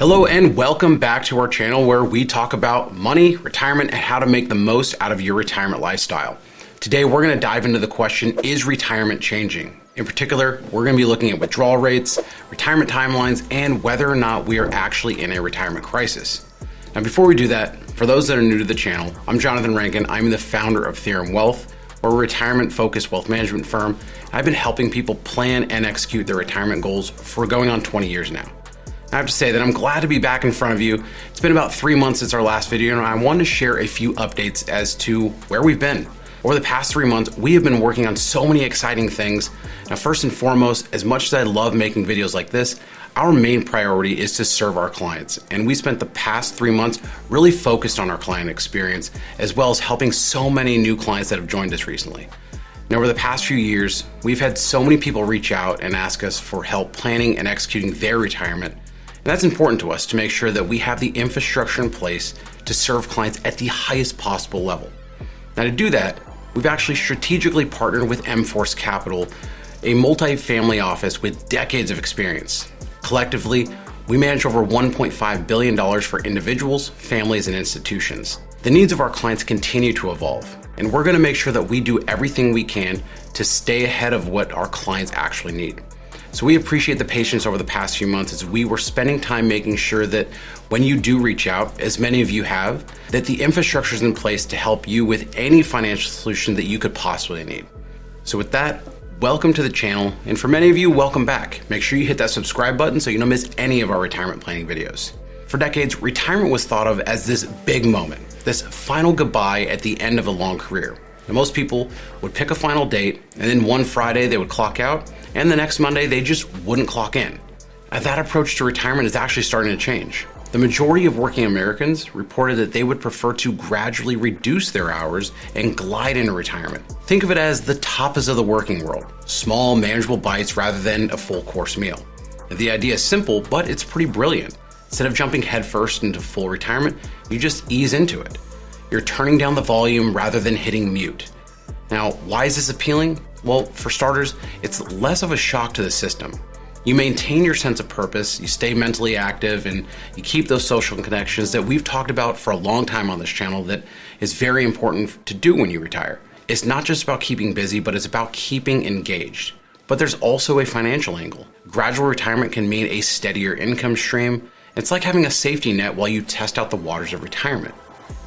Hello and welcome back to our channel where we talk about money, retirement, and how to make the most out of your retirement lifestyle. Today we're going to dive into the question, is retirement changing? In particular, we're going to be looking at withdrawal rates, retirement timelines, and whether or not we are actually in a retirement crisis. Now before we do that, for those that are new to the channel, I'm Johnathan Rankin. I'm the founder of Theorem Wealth. We're a retirement-focused wealth management firm. I've been helping people plan and execute their retirement goals for going on 20 years now. I have to say that I'm glad to be back in front of you. It's been about 3 months since our last video, and I wanted to share a few updates as to where we've been. Over the past 3 months, we have been working on so many exciting things. Now, first and foremost, as much as I love making videos like this, our main priority is to serve our clients. And we spent the past 3 months really focused on our client experience, as well as helping so many new clients that have joined us recently. Now, over the past few years, we've had so many people reach out and ask us for help planning and executing their retirement. And that's important to us to make sure that we have the infrastructure in place to serve clients at the highest possible level. Now, to do that, we've actually strategically partnered with M-Force Capital, a multi-family office with decades of experience. Collectively, we manage over $1.5 billion for individuals, families, and institutions. The needs of our clients continue to evolve, and we're going to make sure that we do everything we can to stay ahead of what our clients actually need. So we appreciate the patience over the past few months as we were spending time making sure that when you do reach out, as many of you have, that the infrastructure is in place to help you with any financial solution that you could possibly need. So with that, welcome to the channel, and for many of you, welcome back. Make sure you hit that subscribe button so you don't miss any of our retirement planning videos. For decades, retirement was thought of as this big moment, this final goodbye at the end of a long career. Now, most people would pick a final date, and then one Friday they would clock out, and the next Monday they just wouldn't clock in. Now, that approach to retirement is actually starting to change. The majority of working Americans reported that they would prefer to gradually reduce their hours and glide into retirement. Think of it as the tapas of the working world, small, manageable bites rather than a full course meal. Now, the idea is simple, but it's pretty brilliant. Instead of jumping headfirst into full retirement, you just ease into it. You're turning down the volume rather than hitting mute. Now, why is this appealing? Well, for starters, it's less of a shock to the system. You maintain your sense of purpose, you stay mentally active, and you keep those social connections that we've talked about for a long time on this channel that is very important to do when you retire. It's not just about keeping busy, but it's about keeping engaged. But there's also a financial angle. Gradual retirement can mean a steadier income stream. It's like having a safety net while you test out the waters of retirement.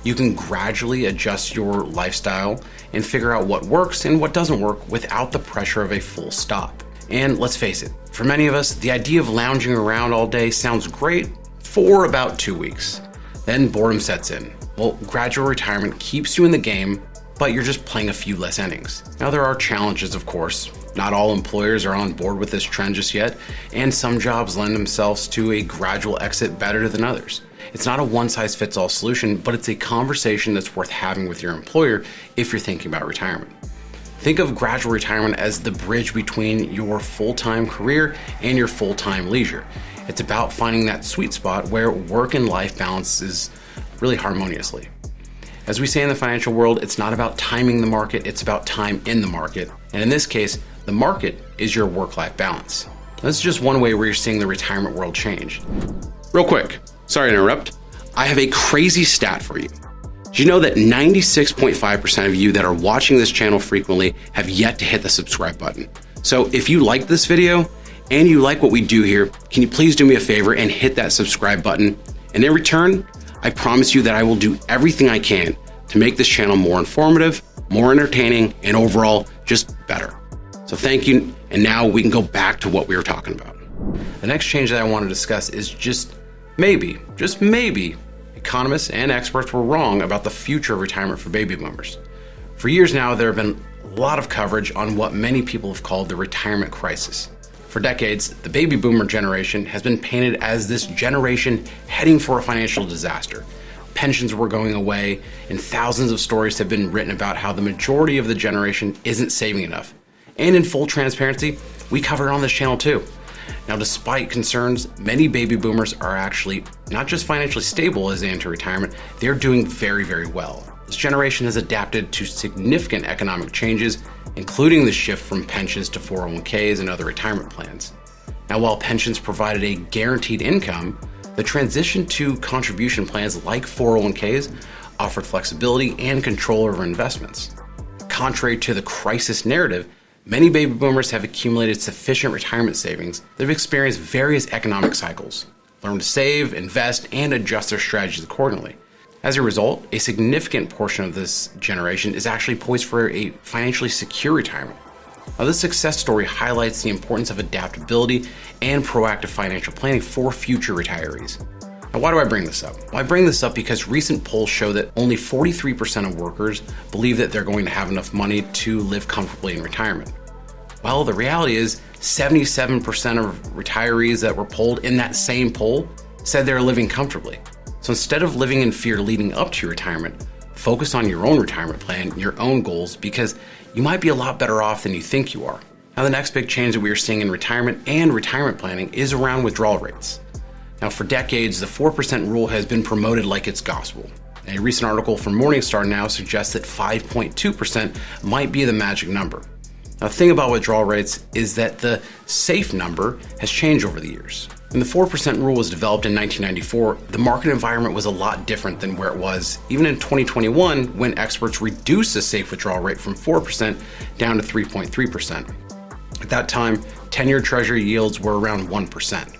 You can gradually adjust your lifestyle and figure out what works and what doesn't work without the pressure of a full stop. And let's face it, for many of us, the idea of lounging around all day sounds great for about 2 weeks. Then boredom sets in. Well, gradual retirement keeps you in the game, but you're just playing a few less innings. Now, there are challenges, of course. Not all employers are on board with this trend just yet, and some jobs lend themselves to a gradual exit better than others. It's not a one-size-fits-all solution, but it's a conversation that's worth having with your employer if you're thinking about retirement. Think of gradual retirement as the bridge between your full-time career and your full-time leisure. It's about finding that sweet spot where work and life balances really harmoniously. As we say in the financial world, it's not about timing the market, it's about time in the market. And in this case, the market is your work-life balance. This is just one way where you're seeing the retirement world change. Real quick, sorry to interrupt. I have a crazy stat for you. Did you know that 96.5% of you that are watching this channel frequently have yet to hit the subscribe button? So if you like this video and you like what we do here, can you please do me a favor and hit that subscribe button? And in return, I promise you that I will do everything I can to make this channel more informative, more entertaining, and overall just better. So thank you. And now we can go back to what we were talking about. The next change that I want to discuss is just maybe, economists and experts were wrong about the future of retirement for baby boomers. For years now, there have been a lot of coverage on what many people have called the retirement crisis. For decades, the baby boomer generation has been painted as this generation heading for a financial disaster. Pensions were going away, and thousands of stories have been written about how the majority of the generation isn't saving enough. And in full transparency, we cover it on this channel too. Now, despite concerns, many baby boomers are actually not just financially stable as they enter retirement, they're doing very, very well. This generation has adapted to significant economic changes, including the shift from pensions to 401ks and other retirement plans. Now, while pensions provided a guaranteed income, The transition to contribution plans like 401ks offered flexibility and control over investments. Contrary to the crisis narrative, many baby boomers have accumulated sufficient retirement savings that have experienced various economic cycles, learned to save, invest, and adjust their strategies accordingly. As a result, a significant portion of this generation is actually poised for a financially secure retirement. Now, this success story highlights the importance of adaptability and proactive financial planning for future retirees. Now, why do I bring this up? Well, I bring this up because recent polls show that only 43% of workers believe that they're going to have enough money to live comfortably in retirement. Well, the reality is 77% of retirees that were polled in that same poll said they're living comfortably. So instead of living in fear leading up to your retirement, focus on your own retirement plan, your own goals, because you might be a lot better off than you think you are. Now, the next big change that we are seeing in retirement and retirement planning is around withdrawal rates. Now, for decades, the 4% rule has been promoted like it's gospel. A recent article from Morningstar now suggests that 5.2% might be the magic number. Now, the thing about withdrawal rates is that the safe number has changed over the years. When the 4% rule was developed in 1994, the market environment was a lot different than where it was even in 2021 when experts reduced the safe withdrawal rate from 4% down to 3.3%. At that time, 10-year Treasury yields were around 1%.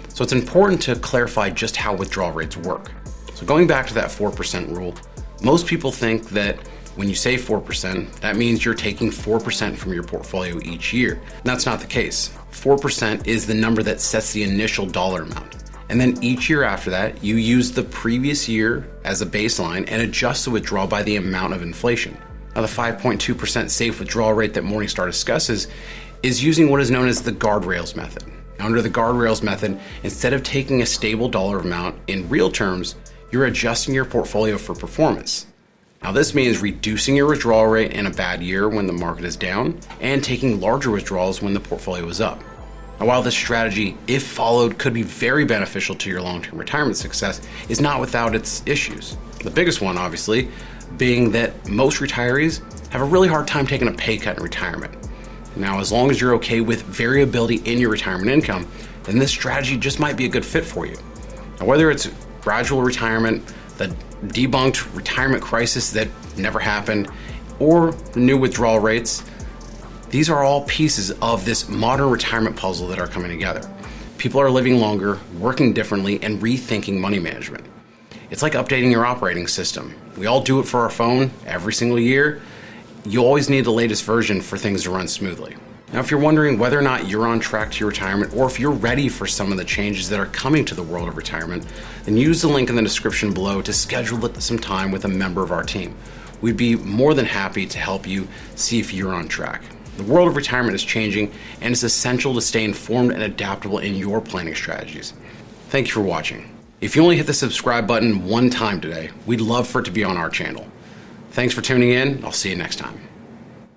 So it's important to clarify just how withdrawal rates work. So going back to that 4% rule, most people think that when you say 4%, that means you're taking 4% from your portfolio each year. And that's not the case. 4% is the number that sets the initial dollar amount. And then each year after that, you use the previous year as a baseline and adjust the withdrawal by the amount of inflation. Now, the 5.2% safe withdrawal rate that Morningstar discusses is using what is known as the guardrails method. Now, under the guardrails method, instead of taking a stable dollar amount in real terms, you're adjusting your portfolio for performance. Now, this means reducing your withdrawal rate in a bad year when the market is down and taking larger withdrawals when the portfolio is up. Now, while this strategy, if followed, could be very beneficial to your long-term retirement success, is not without its issues. The biggest one, obviously, being that most retirees have a really hard time taking a pay cut in retirement. Now, as long as you're okay with variability in your retirement income, then this strategy just might be a good fit for you. Now, whether it's gradual retirement, the debunked retirement crisis that never happened, or the new withdrawal rates, these are all pieces of this modern retirement puzzle that are coming together. People are living longer, working differently, and rethinking money management. It's like updating your operating system. We all do it for our phone every single year. You always need the latest version for things to run smoothly. Now, if you're wondering whether or not you're on track to your retirement or if you're ready for some of the changes that are coming to the world of retirement, then use the link in the description below to schedule some time with a member of our team. We'd be more than happy to help you see if you're on track. The world of retirement is changing, and it's essential to stay informed and adaptable in your planning strategies. Thank you for watching. If you only hit the subscribe button one time today, we'd love for it to be on our channel. Thanks for tuning in. I'll see you next time.